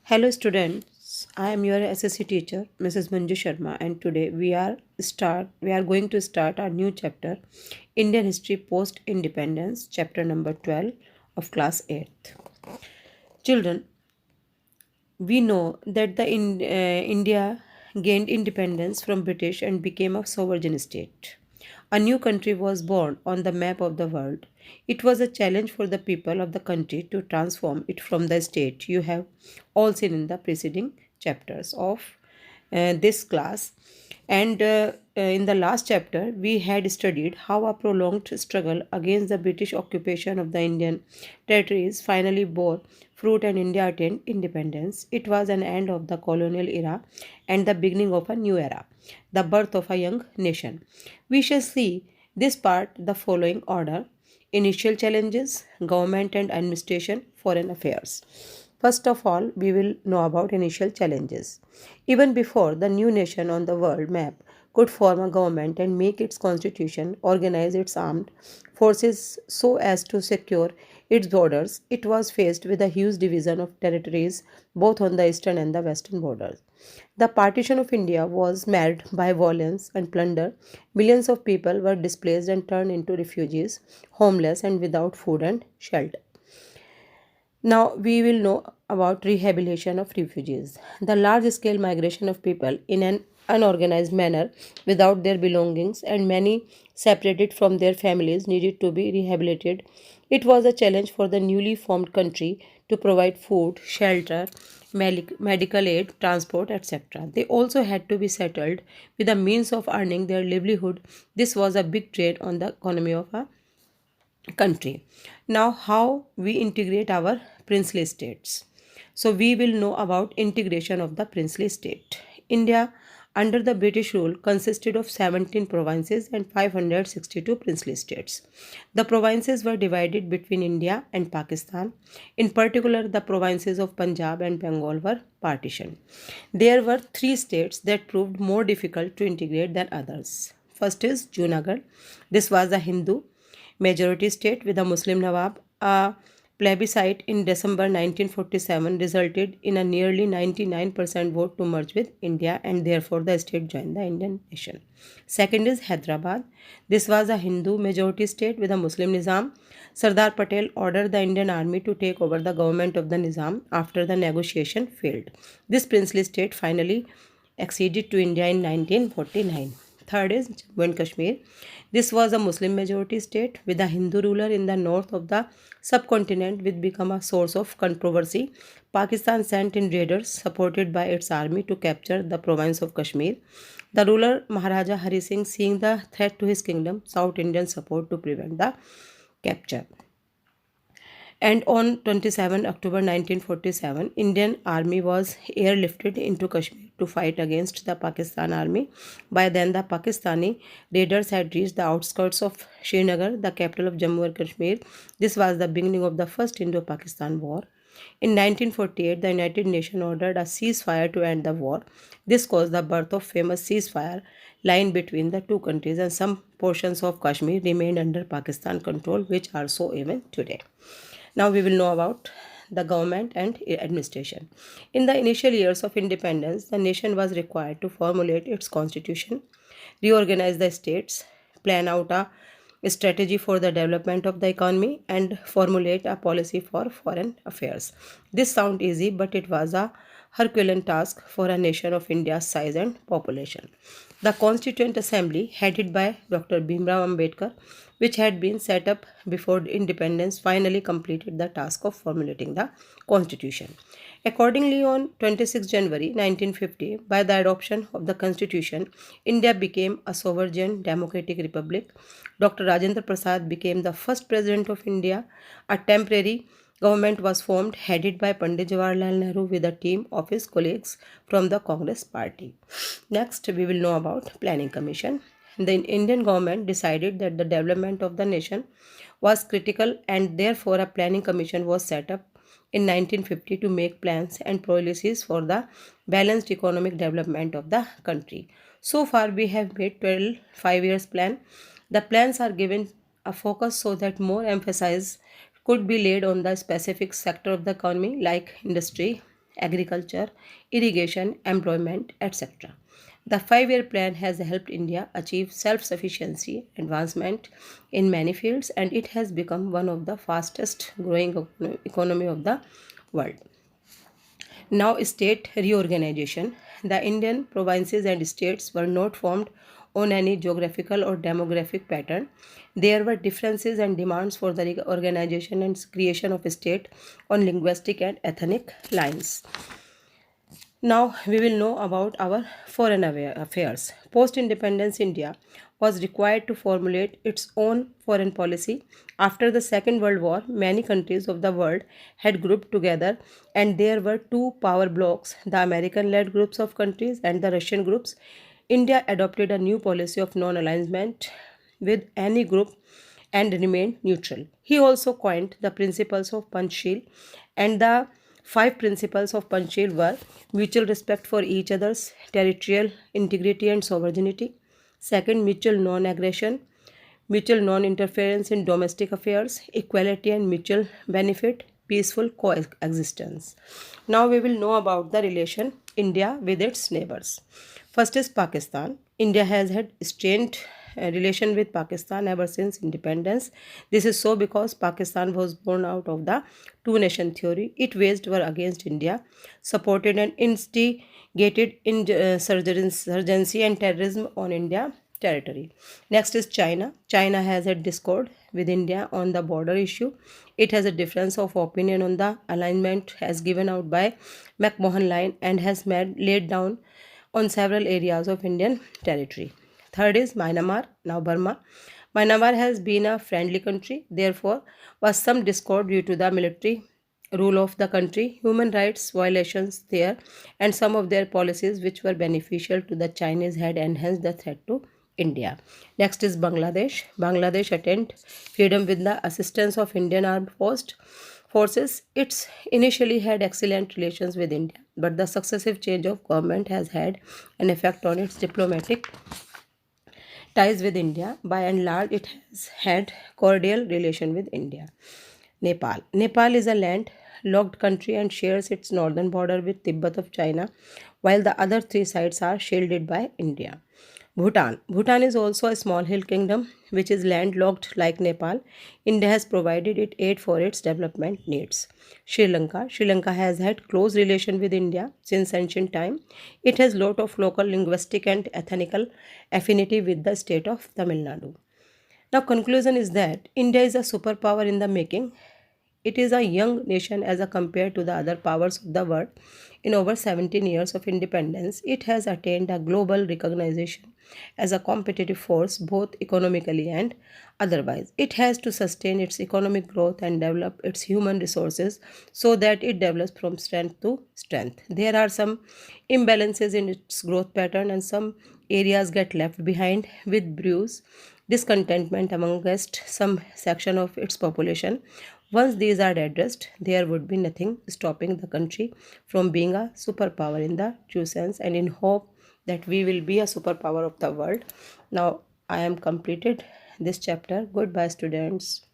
Hello students, I am your S.Sc teacher Mrs. Manju Sharma, and today we are going to start our new chapter, Indian History Post Independence, chapter number 12 of class 8th. Children, we know that India gained independence from British and became a sovereign state. A new country was born on the map of the world. It was a challenge for the people of the country to transform it from the state you have all seen in the preceding chapters of this class. And in the last chapter, we had studied how a prolonged struggle against the British occupation of the Indian territories finally bore fruit and India attained independence. It was an end of the colonial era and the beginning of a new era, the birth of a young nation. We shall see this part the following order: initial challenges, government and administration, foreign affairs. First of all, we will know about initial challenges. Even before the new nation on the world map could form a government and make its constitution, organize its armed forces so as to secure its borders, it was faced with a huge division of territories both on the eastern and the western borders. The partition of India was marred by violence and plunder. Millions of people were displaced and turned into refugees, homeless and without food and shelter. Now we will know about rehabilitation of refugees. The large scale migration of people in an unorganized manner without their belongings and many separated from their families needed to be rehabilitated. It was a challenge for the newly formed country to provide food, shelter, medical aid, transport, etc. They also had to be settled with a means of earning their livelihood. This was a big drain on the economy of a country. Now, how we integrate our princely states. So, we will know about integration of the princely state. India, under the British rule, consisted of 17 provinces and 562 princely states. The provinces were divided between India and Pakistan. In particular, the provinces of Punjab and Bengal were partitioned. There were three states that proved more difficult to integrate than others. First is Junagadh. This was a Hindu majority state with a Muslim Nawab. A plebiscite in December 1947 resulted in a nearly 99% vote to merge with India, and therefore the state joined the Indian nation. Second is Hyderabad. This was a Hindu majority state with a Muslim Nizam. Sardar Patel ordered the Indian army to take over the government of the Nizam after the negotiation failed. This princely state finally acceded to India in 1949. Third is Jammu and Kashmir. This was a Muslim majority state with a Hindu ruler in the north of the subcontinent, which became a source of controversy. Pakistan sent in raiders supported by its army to capture the province of Kashmir. The ruler Maharaja Hari Singh, seeing the threat to his kingdom, sought Indian support to prevent the capture. And on 27 October 1947, Indian army was airlifted into Kashmir to fight against the Pakistan army. By then, the Pakistani raiders had reached the outskirts of Srinagar, the capital of Jammu and Kashmir. This was the beginning of the First Indo-Pakistan War. In 1948, the United Nations ordered a ceasefire to end the war. This caused the birth of famous ceasefire line between the two countries, and some portions of Kashmir remained under Pakistan control, which are so even today. Now we will know about the government and administration. In the initial years of independence, the nation was required to formulate its constitution, reorganize the states, plan out a strategy for the development of the economy, and formulate a policy for foreign affairs. This sounds easy, but it was a Herculean task for a nation of India's size and population. The Constituent Assembly, headed by Dr. Bhimrao Ambedkar, which had been set up before independence, finally completed the task of formulating the constitution. Accordingly, on 26 January 1950, by the adoption of the constitution, India became a sovereign democratic republic. Dr. Rajendra Prasad became the first president of India. A temporary government was formed, headed by Pandit Jawaharlal Nehru with a team of his colleagues from the Congress party. Next, we will know about Planning Commission. The Indian government decided that the development of the nation was critical, and therefore a planning commission was set up in 1950 to make plans and policies for the balanced economic development of the country. So far, we have made 12 5 years plan. The plans are given a focus so that more emphasis could be laid on the specific sector of the economy like industry, agriculture, irrigation, employment, etc. The 5-year plan has helped India achieve self sufficiency, advancement in many fields, and it has become one of the fastest growing economy of the world. Now, state reorganization. The Indian provinces and states were not formed on any geographical or demographic pattern. There were differences and demands for the organization and creation of a state on linguistic and ethnic lines. Now we will know about our foreign affairs. Post independence India was required to formulate its own foreign policy. After the Second World War, many countries of the world had grouped together, and there were two power blocs, the American led groups of countries and the Russian groups. India adopted a new policy of non alignment with any group and remained neutral. He also coined the principles of Panchsheel, and the 5 principles of Panchsheel were mutual respect for each other's territorial integrity and sovereignty. Second, mutual non aggression, mutual non interference in domestic affairs, equality and mutual benefit, peaceful coexistence. Now we will know about the relation India with its neighbors. First is Pakistan. India has had strained relation with Pakistan ever since independence. This is so because Pakistan was born out of the two nation theory. It waged war against India, supported and instigated insurgency and terrorism on India territory. Next is China. China has a discord with India on the border issue. It has a difference of opinion on the alignment as given out by McMahon Line and has laid down on several areas of Indian territory. Third is Myanmar, now Burma. Myanmar has been a friendly country, therefore, was some discord due to the military rule of the country, human rights violations there, and some of their policies which were beneficial to the Chinese had enhanced the threat to India. Next is Bangladesh. Bangladesh attained freedom with the assistance of Indian armed forces. It initially had excellent relations with India, but the successive change of government has had an effect on its diplomatic ties with India. By and large, it has had cordial relation with India. Nepal. Nepal is a landlocked country and shares its northern border with Tibet of China, while the other three sides are shielded by India. Bhutan. Bhutan is also a small hill kingdom which is landlocked like Nepal. India has provided it aid for its development needs. Sri Lanka. Sri Lanka has had close relation with India since ancient time. It has lot of local linguistic and ethnical affinity with the state of Tamil Nadu. Now conclusion is that India is a superpower in the making. It is a young nation as compared to the other powers of the world. In over 17 years of independence, it has attained a global recognition as a competitive force both economically and otherwise. It has to sustain its economic growth and develop its human resources so that it develops from strength to strength. There are some imbalances in its growth pattern and some areas get left behind with brews discontentment amongst some section of its population. Once these are addressed, there would be nothing stopping the country from being a superpower in the true sense, and in hope that we will be a superpower of the world. Now, I am completed this chapter. Goodbye, students.